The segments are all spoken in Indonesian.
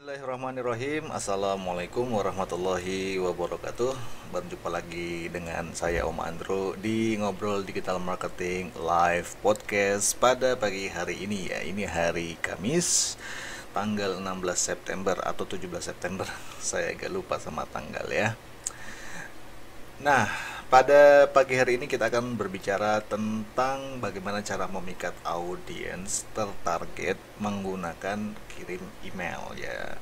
Bismillahirrahmanirrahim. Assalamualaikum warahmatullahi wabarakatuh. Berjumpa lagi dengan saya Om Andro di Ngobrol Digital Marketing Live Podcast pada pagi hari ini ya. Ini hari Kamis tanggal 16 September atau 17 September. Saya agak lupa sama tanggal ya. Nah, pada pagi hari ini kita akan berbicara tentang bagaimana cara memikat audiens tertarget menggunakan kirim email ya.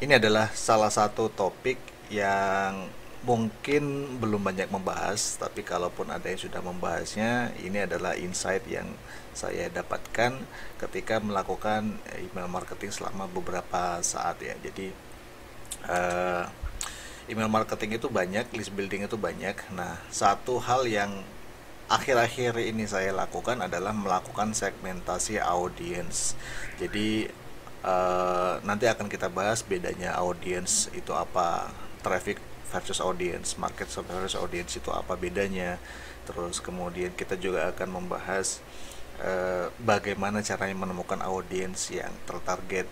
Ini adalah salah satu topik yang mungkin belum banyak membahas, tapi kalaupun ada yang sudah membahasnya, ini adalah insight yang saya dapatkan ketika melakukan email marketing selama beberapa saat ya. Jadi email marketing itu banyak, list building itu banyak. Nah, satu hal yang akhir-akhir ini saya lakukan adalah melakukan segmentasi audiens. Jadi nanti akan kita bahas bedanya audiens itu apa, traffic versus audience, market versus audience itu apa bedanya. Terus kemudian kita juga akan membahas bagaimana caranya menemukan audiens yang tertarget.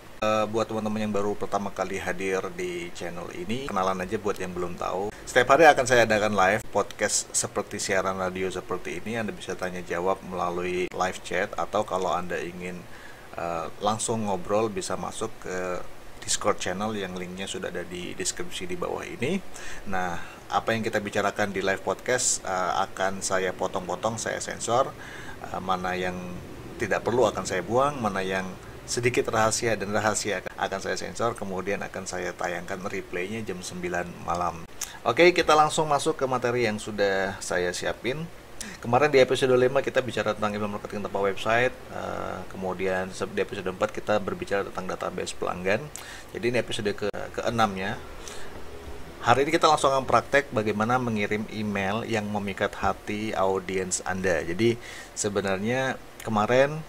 Buat teman-teman yang baru pertama kali hadir di channel ini, kenalan aja buat yang belum tahu. Setiap hari akan saya adakan live podcast seperti siaran radio seperti ini. Anda bisa tanya jawab melalui live chat, atau kalau Anda ingin langsung ngobrol bisa masuk ke Discord channel yang linknya sudah ada di deskripsi di bawah ini. Nah, apa yang kita bicarakan di live podcast akan saya potong-potong, saya sensor. Mana yang tidak perlu akan saya buang, mana yang sedikit rahasia dan rahasia akan saya sensor, kemudian akan saya tayangkan replaynya jam 9 malam. Oke, kita langsung masuk ke materi yang sudah saya siapin. Kemarin di episode 5 kita bicara tentang email marketing tanpa website, kemudian di episode 4 kita berbicara tentang database pelanggan. Jadi ini episode ke-6 nya. Hari ini kita langsung akan praktek bagaimana mengirim email yang memikat hati audiens Anda. Jadi sebenarnya kemarin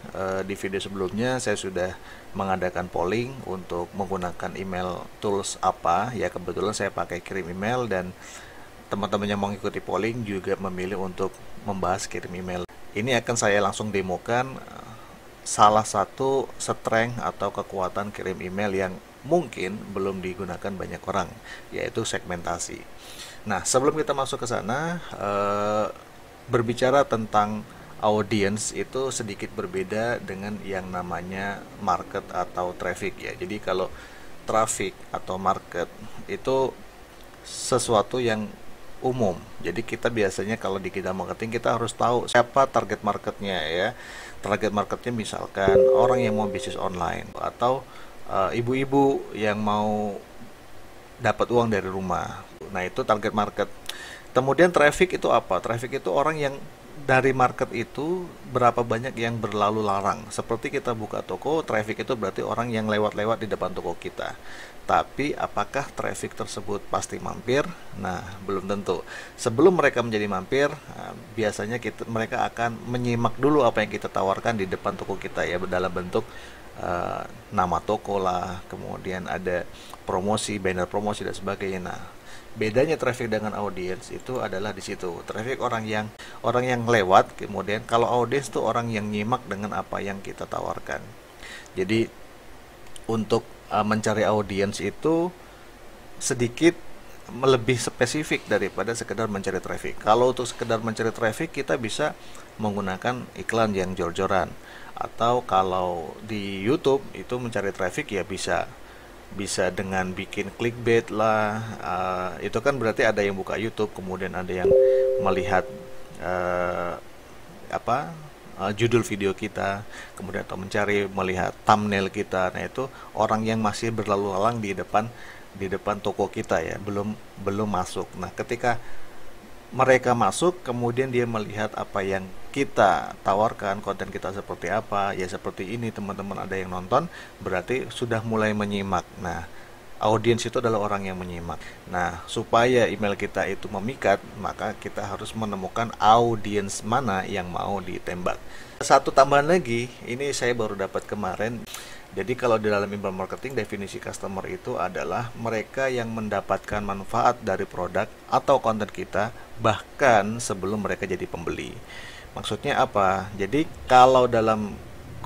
di video sebelumnya saya sudah mengadakan polling untuk menggunakan email tools apa. Ya, kebetulan saya pakai kirim email dan teman-teman yang mengikuti polling juga memilih untuk membahas kirim email. Ini akan saya langsung demokan salah satu strength atau kekuatan kirim email yang mungkin belum digunakan banyak orang, yaitu segmentasi. Nah, sebelum kita masuk ke sana, berbicara tentang audience itu sedikit berbeda dengan yang namanya market atau traffic ya. Jadi kalau traffic atau market itu sesuatu yang umum. Jadi kita biasanya kalau di digital marketing kita harus tahu siapa target marketnya ya. Target marketnya misalkan orang yang mau bisnis online, atau ibu-ibu yang mau dapat uang dari rumah. Nah, itu target market. Kemudian traffic itu apa? Traffic itu orang yang dari market itu berapa banyak yang berlalu larang. Seperti kita buka toko, traffic itu berarti orang yang lewat-lewat di depan toko kita. Tapi apakah traffic tersebut pasti mampir? Nah, belum tentu. Sebelum mereka menjadi mampir, biasanya mereka akan menyimak dulu apa yang kita tawarkan di depan toko kita ya, dalam bentuk nama toko lah, kemudian ada promosi, banner promosi dan sebagainya. Nah, bedanya traffic dengan audiens itu adalah di situ. Traffic orang yang lewat, kemudian kalau audiens itu orang yang nyimak dengan apa yang kita tawarkan. Jadi untuk mencari audiens itu sedikit lebih spesifik daripada sekedar mencari traffic. Kalau untuk sekedar mencari traffic kita bisa menggunakan iklan yang jor-joran, atau kalau di YouTube itu mencari traffic ya bisa dengan bikin clickbait lah. Itu kan berarti ada yang buka YouTube kemudian ada yang melihat judul video kita, kemudian atau melihat thumbnail kita. Nah, itu orang yang masih berlalu lalang di depan toko kita ya, belum masuk. Nah, ketika mereka masuk kemudian dia melihat apa yang kita tawarkan, konten kita seperti apa ya, seperti ini teman-teman, ada yang nonton, berarti sudah mulai menyimak. Nah, audiens itu adalah orang yang menyimak. Nah, supaya email kita itu memikat, maka kita harus menemukan audiens mana yang mau ditembak. Satu tambahan lagi, ini saya baru dapat kemarin. Jadi kalau di dalam email marketing, definisi customer itu adalah mereka yang mendapatkan manfaat dari produk atau konten kita bahkan sebelum mereka jadi pembeli. Maksudnya apa? Jadi kalau dalam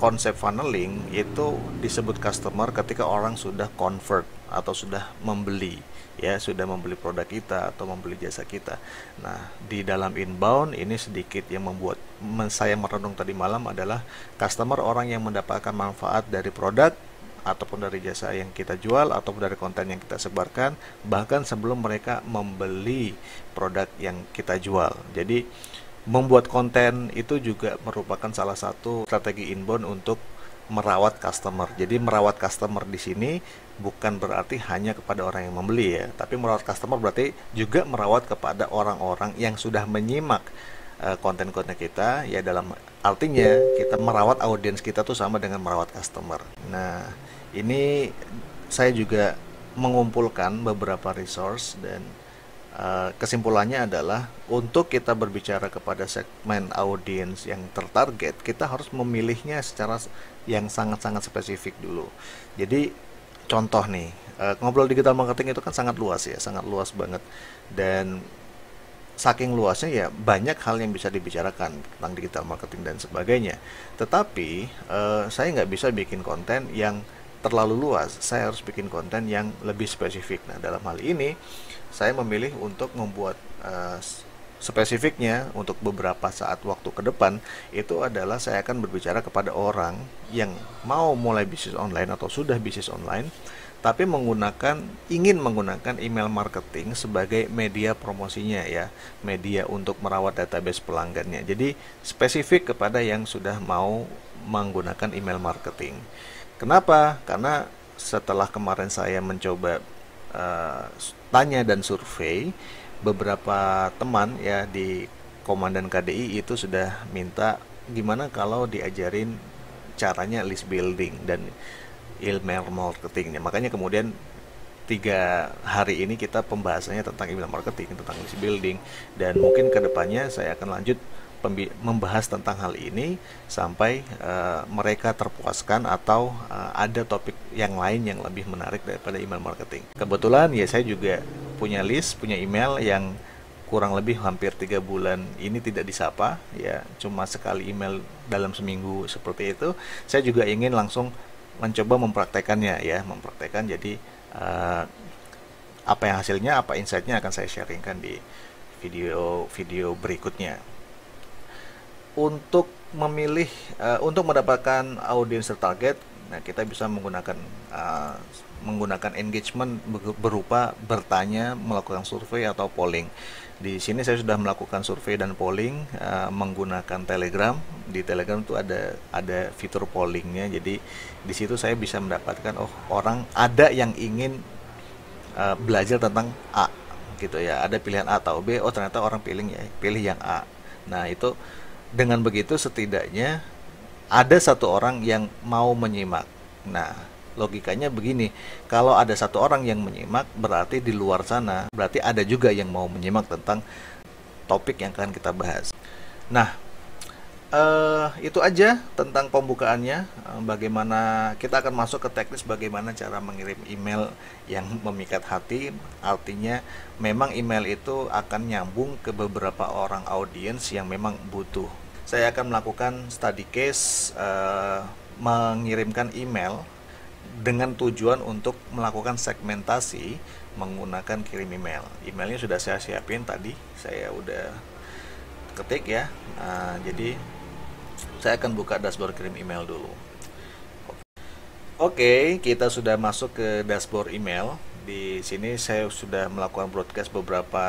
konsep funneling itu disebut customer ketika orang sudah convert atau sudah membeli, ya, sudah membeli produk kita atau membeli jasa kita. Nah, di dalam inbound ini sedikit yang membuat saya merenung tadi malam adalah customer, orang yang mendapatkan manfaat dari produk ataupun dari jasa yang kita jual ataupun dari konten yang kita sebarkan bahkan sebelum mereka membeli produk yang kita jual. Jadi membuat konten itu juga merupakan salah satu strategi inbound untuk merawat customer. Jadi merawat customer di sini bukan berarti hanya kepada orang yang membeli, ya, tapi merawat customer berarti juga merawat kepada orang-orang yang sudah menyimak konten-konten kita, ya, dalam artinya kita merawat audiens kita tuh sama dengan merawat customer. Nah, ini saya juga mengumpulkan beberapa resource dan kesimpulannya adalah untuk kita berbicara kepada segmen audiens yang tertarget, kita harus memilihnya secara yang sangat-sangat spesifik dulu. Jadi contoh nih, ngobrol digital marketing itu kan sangat luas, ya, sangat luas banget, dan saking luasnya ya banyak hal yang bisa dibicarakan tentang digital marketing dan sebagainya. Tetapi saya nggak bisa bikin konten yang terlalu luas, saya harus bikin konten yang lebih spesifik. Nah, dalam hal ini saya memilih untuk membuat spesifiknya untuk beberapa saat waktu ke depan itu adalah saya akan berbicara kepada orang yang mau mulai bisnis online atau sudah bisnis online tapi ingin menggunakan email marketing sebagai media promosinya, ya, media untuk merawat database pelanggannya. Jadi spesifik kepada yang sudah mau menggunakan email marketing. Kenapa? Karena setelah kemarin saya mencoba tanya dan survei, beberapa teman, ya, di Komandan KDI itu sudah minta gimana kalau diajarin caranya list building dan email marketingnya. Makanya kemudian 3 hari ini kita pembahasannya tentang email marketing, tentang list building, dan mungkin kedepannya saya akan lanjut membahas tentang hal ini sampai mereka terpuaskan atau ada topik yang lain yang lebih menarik daripada email marketing. Kebetulan ya saya juga punya email yang kurang lebih hampir 3 bulan ini tidak disapa, ya, cuma sekali email dalam seminggu seperti itu. Saya juga ingin langsung mencoba mempraktekannya, ya, jadi apa yang hasilnya, apa insight-nya akan saya sharingkan di video berikutnya. Untuk memilih untuk mendapatkan audiens target, nah, kita bisa menggunakan engagement berupa bertanya, melakukan survei atau polling. Di sini saya sudah melakukan survei dan polling menggunakan Telegram. Di Telegram itu ada fitur pollingnya. Jadi di situ saya bisa mendapatkan orang ada yang ingin belajar tentang A, gitu, ya. Ada pilihan A atau B. Ternyata orang pilih yang A. Nah, itu dengan begitu setidaknya ada satu orang yang mau menyimak. Nah, logikanya begini, kalau ada satu orang yang menyimak berarti di luar sana berarti ada juga yang mau menyimak tentang topik yang akan kita bahas. Nah, itu aja tentang pembukaannya. Bagaimana kita akan masuk ke teknis bagaimana cara mengirim email yang memikat hati. Artinya memang email itu akan nyambung ke beberapa orang audiens yang memang butuh. Saya akan melakukan study case mengirimkan email dengan tujuan untuk melakukan segmentasi menggunakan kirim email. Emailnya sudah saya siapin tadi, saya udah ketik, ya. Jadi saya akan buka dashboard kirim email dulu. Oke, kita sudah masuk ke dashboard email. Di sini saya sudah melakukan broadcast beberapa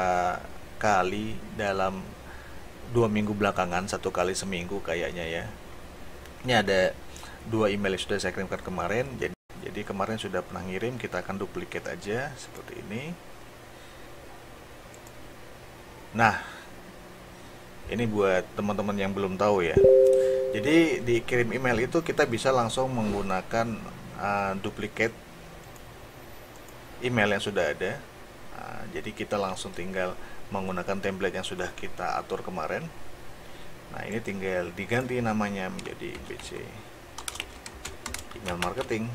kali dalam 2 minggu belakangan, 1 kali seminggu kayaknya, ya. Ini ada 2 email yang sudah saya kirimkan kemarin. Jadi kemarin sudah pernah ngirim, kita akan duplicate aja seperti ini. Nah, ini buat teman-teman yang belum tahu, ya. Jadi di kirim email itu kita bisa langsung menggunakan duplicate email yang sudah ada. Jadi kita langsung tinggal menggunakan template yang sudah kita atur kemarin. Nah, ini tinggal diganti namanya menjadi BC email marketing.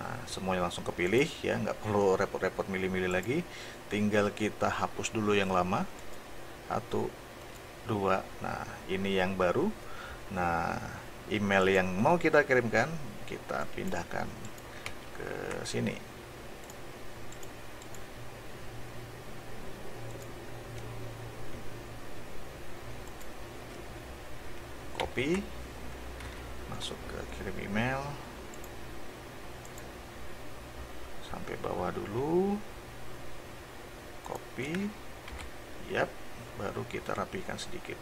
Nah, semuanya langsung kepilih, ya, nggak perlu repot-repot milih-milih lagi. Tinggal kita hapus dulu yang lama. 1, 2. Nah, ini yang baru. Nah, email yang mau kita kirimkan kita pindahkan ke sini. Copy, masuk ke kirim email sampai bawah dulu, copy, yap, baru kita rapikan sedikit.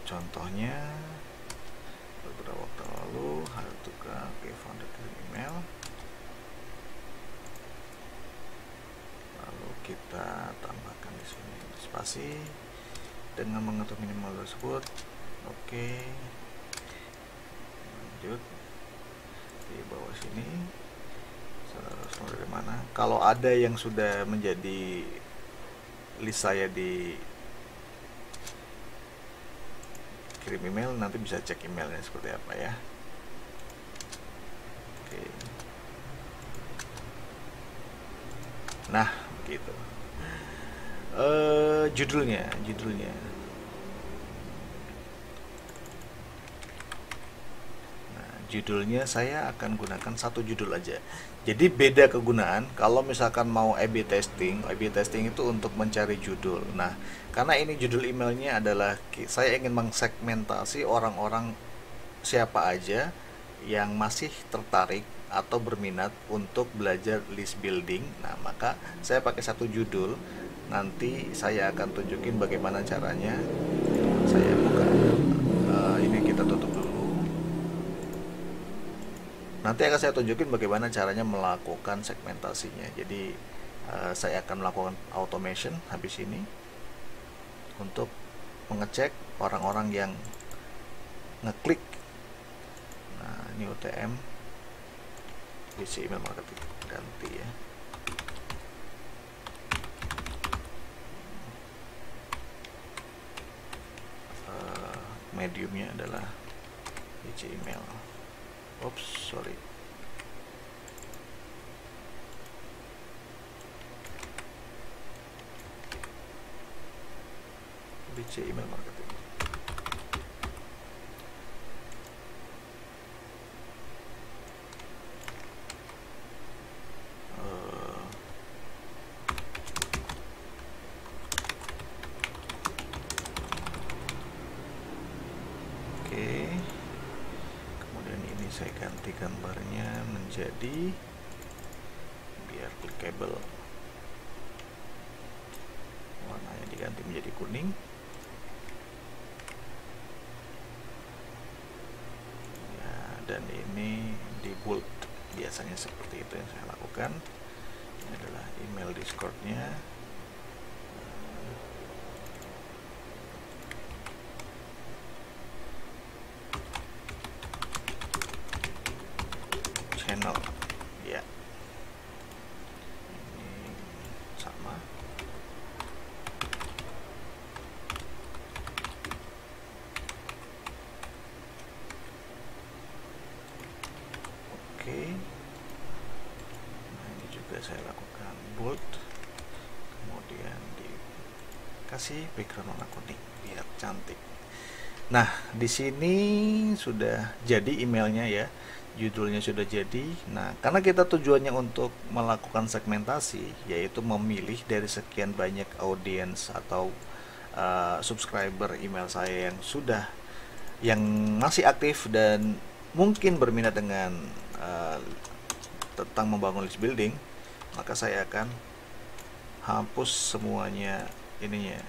Contohnya beberapa waktu lalu hal tukar founder kirim email, lalu kita tambahkan di sini spasi dengan mengatur minimal tersebut. Oke, lanjut di bawah sini. Saudara dari mana? Kalau ada yang sudah menjadi list saya di kirim email, nanti bisa cek emailnya seperti apa ya. Oke. Nah, begitu. Judulnya. Nah, judulnya saya akan gunakan satu judul aja. Jadi beda kegunaan kalau misalkan mau A/B testing. A/B testing itu untuk mencari judul. Nah, karena ini judul emailnya adalah saya ingin mengsegmentasi orang-orang siapa aja yang masih tertarik atau berminat untuk belajar list building. Nah, maka saya pakai satu judul. Nanti saya akan tunjukin bagaimana caranya. Saya buka. Ini kita tutup dulu. Nanti akan saya tunjukin bagaimana caranya melakukan segmentasinya. Jadi saya akan melakukan automation habis ini untuk mengecek orang-orang yang ngeklik. Nah, ini UTM BC email marketing, ganti ya. Mediumnya adalah BC email. Oops, sorry. BC email marketing. Oke. Kemudian ini saya ganti gambarnya menjadi biar clickable. Warnanya diganti menjadi kuning. Ya, dan ini di bold. Biasanya seperti itu yang saya lakukan. Ini adalah email Discord-nya. Channel, ya. Ini sama. Oke. Nah, ini juga saya lakukan bold. Kemudian dikasih background warna kuning biar cantik. Nah, di sini sudah jadi emailnya ya. Judulnya sudah jadi. Nah, karena kita tujuannya untuk melakukan segmentasi, yaitu memilih dari sekian banyak audiens atau subscriber email saya yang masih aktif dan mungkin berminat dengan tentang membangun list building, maka saya akan hapus semuanya ininya,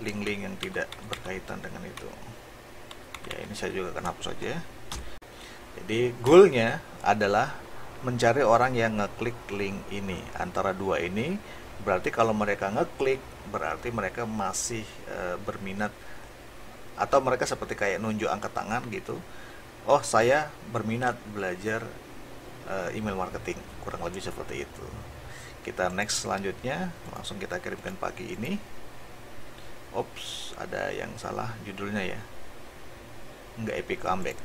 link-link yang tidak berkaitan dengan itu. Ya, ini saya juga akan hapus saja. Jadi goalnya adalah mencari orang yang ngeklik link ini. Antara dua ini berarti kalau mereka ngeklik berarti mereka masih berminat, atau mereka seperti kayak nunjuk angkat tangan gitu. Oh, saya berminat belajar email marketing, kurang lebih seperti itu. Kita next selanjutnya, langsung kita kirimkan pagi ini. Ops, ada yang salah judulnya ya, nggak epic comeback.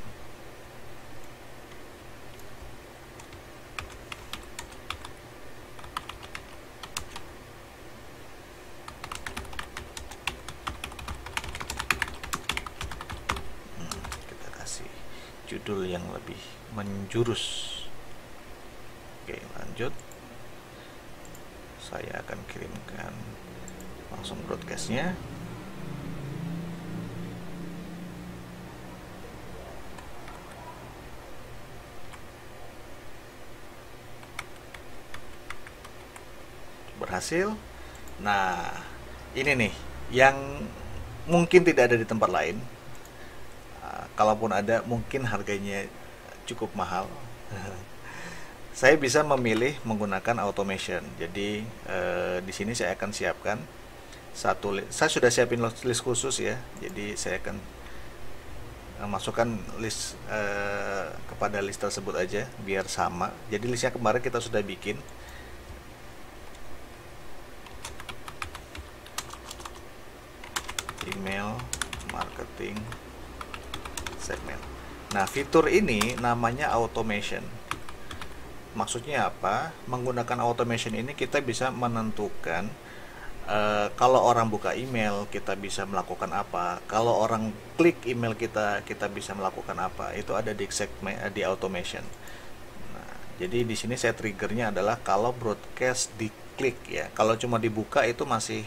judul yang lebih menjurus. Oke, lanjut. Saya akan kirimkan langsung broadcastnya. Berhasil. Nah, ini nih yang mungkin tidak ada di tempat lain. Kalaupun ada, mungkin harganya cukup mahal. Saya bisa memilih menggunakan automation. Jadi di sini saya akan siapkan saya sudah siapin list khusus ya. Jadi saya akan masukkan list kepada list tersebut aja biar sama. Jadi listnya kemarin kita sudah bikin. Email marketing segmen. Nah, fitur ini namanya automation. Maksudnya apa? Menggunakan automation ini kita bisa menentukan kalau orang buka email kita bisa melakukan apa, kalau orang klik email kita bisa melakukan apa. Itu ada di segmen di automation. Nah, jadi di sini saya triggernya adalah kalau broadcast diklik ya. Kalau cuma dibuka itu masih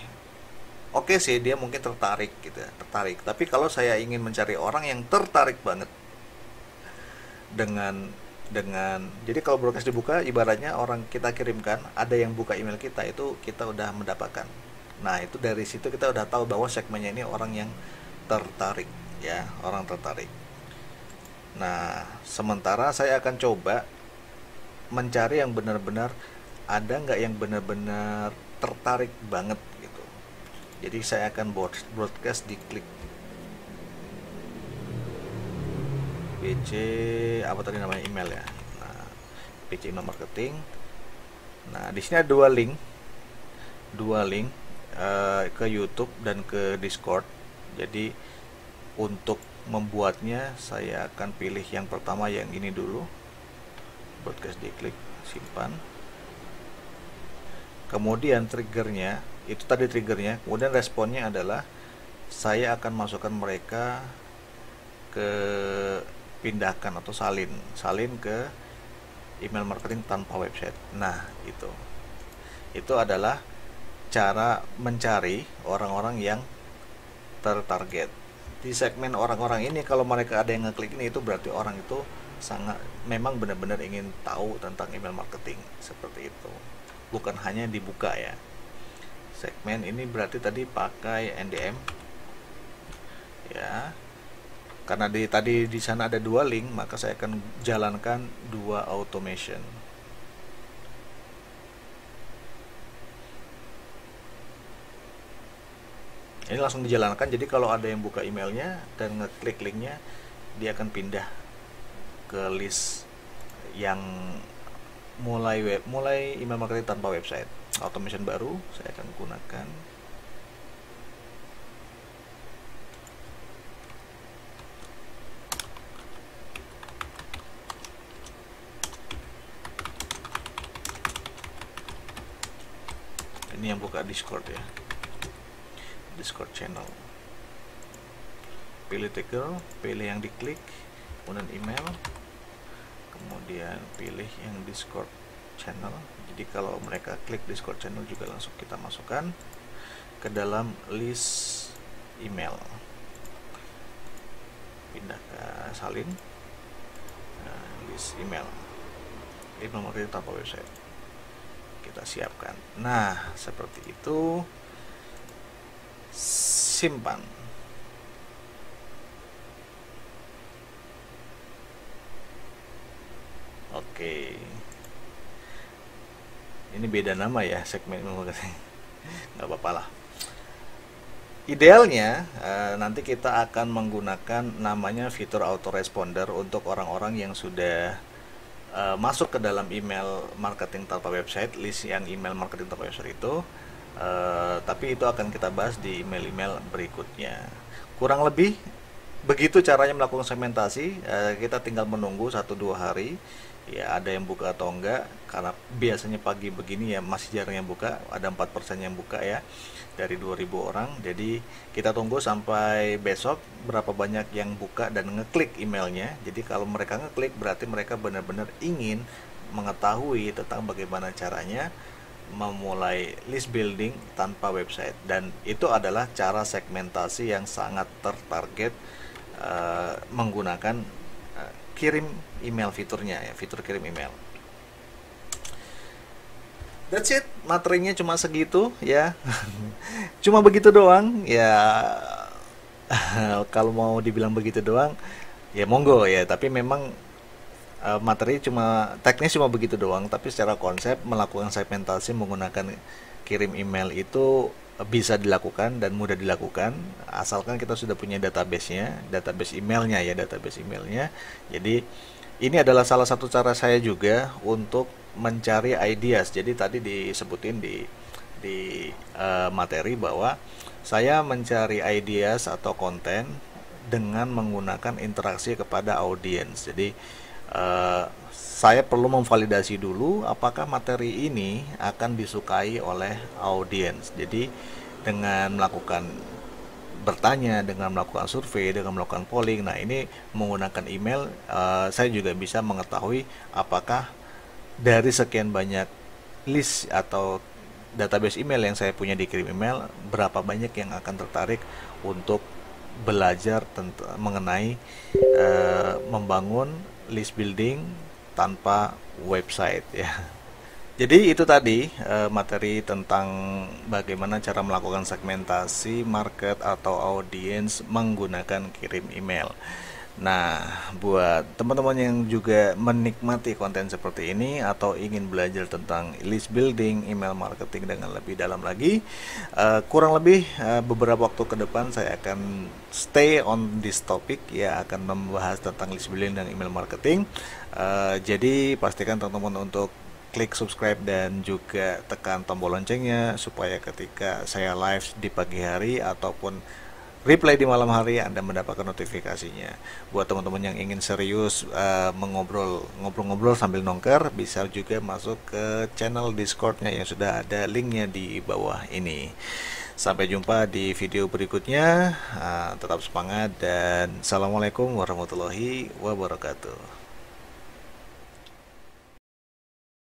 oke sih, dia mungkin tertarik gitu ya, tertarik. Tapi kalau saya ingin mencari orang yang tertarik banget dengan jadi kalau broadcast dibuka, ibaratnya orang kita kirimkan ada yang buka email kita, itu kita udah mendapatkan. Nah, itu dari situ kita udah tahu bahwa segmennya ini orang yang tertarik ya, orang tertarik. Nah, sementara saya akan coba mencari yang benar-benar ada nggak yang benar-benar tertarik banget gitu. Jadi saya akan broadcast diklik PC apa tadi namanya, email ya. Nah, PC email marketing. Nah, di sini ada dua link ke YouTube dan ke Discord. Jadi untuk membuatnya saya akan pilih yang pertama, yang ini dulu. Broadcast diklik, simpan. Kemudian triggernya, itu tadi triggernya. Kemudian responnya adalah saya akan masukkan mereka ke pindahkan atau salin ke email marketing tanpa website. Nah, itu adalah cara mencari orang-orang yang tertarget. Di segmen orang-orang ini, kalau mereka ada yang ngeklik ini, itu berarti orang itu sangat memang benar-benar ingin tahu tentang email marketing, seperti itu. Bukan hanya dibuka ya. Segmen ini berarti tadi pakai NDM ya. Karena tadi di sana ada dua link, maka saya akan jalankan dua automation. Ini langsung dijalankan, jadi kalau ada yang buka emailnya dan ngeklik linknya, dia akan pindah ke list yang mulai email marketing tanpa website. Automation baru saya akan gunakan. Ini yang buka Discord ya, Discord channel. Pilih trigger, pilih yang diklik, kemudian email, kemudian pilih yang Discord channel. Jadi kalau mereka klik Discord channel juga langsung kita masukkan ke dalam list email. Pindah ke salin, list email marketing tanpa website. Kita siapkan. Nah, seperti itu. Simpan. Oke. Ini beda nama ya, segmen marketing. Nggak apa-apa lah. Idealnya nanti kita akan menggunakan namanya fitur autoresponder untuk orang-orang yang sudah masuk ke dalam email marketing tanpa website, list yang email marketing tanpa website itu. Tapi itu akan kita bahas di email-email berikutnya. Kurang lebih begitu caranya melakukan segmentasi. Kita tinggal menunggu 1-2 hari ya, ada yang buka atau enggak, karena biasanya pagi begini ya masih jarang yang buka, ada 4% yang buka ya dari 2000 orang. Jadi kita tunggu sampai besok berapa banyak yang buka dan ngeklik emailnya. Jadi kalau mereka ngeklik berarti mereka benar-benar ingin mengetahui tentang bagaimana caranya memulai list building tanpa website, dan itu adalah cara segmentasi yang sangat tertarget menggunakan kirim email fiturnya ya, fitur kirim email. That's it, materinya cuma segitu ya. Cuma begitu doang ya. Kalau mau dibilang begitu doang ya monggo ya, tapi memang materi cuma teknis cuma begitu doang, tapi secara konsep melakukan segmentasi menggunakan kirim email itu bisa dilakukan dan mudah dilakukan asalkan kita sudah punya database-nya, database emailnya ya, database emailnya. Jadi ini adalah salah satu cara saya juga untuk mencari ideas. Jadi tadi disebutin di materi bahwa saya mencari ideas atau konten dengan menggunakan interaksi kepada audiens. Jadi saya perlu memvalidasi dulu apakah materi ini akan disukai oleh audiens. Jadi dengan melakukan bertanya, dengan melakukan survei, dengan melakukan polling, nah ini menggunakan email, saya juga bisa mengetahui apakah dari sekian banyak list atau database email yang saya punya di kirim email, berapa banyak yang akan tertarik untuk belajar mengenai membangun list building tanpa website ya. Jadi itu tadi materi tentang bagaimana cara melakukan segmentasi market atau audiens menggunakan kirim email. Nah, buat teman-teman yang juga menikmati konten seperti ini atau ingin belajar tentang list building, email marketing dengan lebih dalam lagi, kurang lebih beberapa waktu ke depan saya akan stay on this topic ya, akan membahas tentang list building dan email marketing. Jadi pastikan teman-teman untuk klik subscribe dan juga tekan tombol loncengnya supaya ketika saya live di pagi hari ataupun replay di malam hari Anda mendapatkan notifikasinya. Buat teman-teman yang ingin serius ngobrol-ngobrol sambil nongker, bisa juga masuk ke channel Discordnya yang sudah ada linknya di bawah ini. Sampai jumpa di video berikutnya. Tetap semangat dan assalamualaikum warahmatullahi wabarakatuh.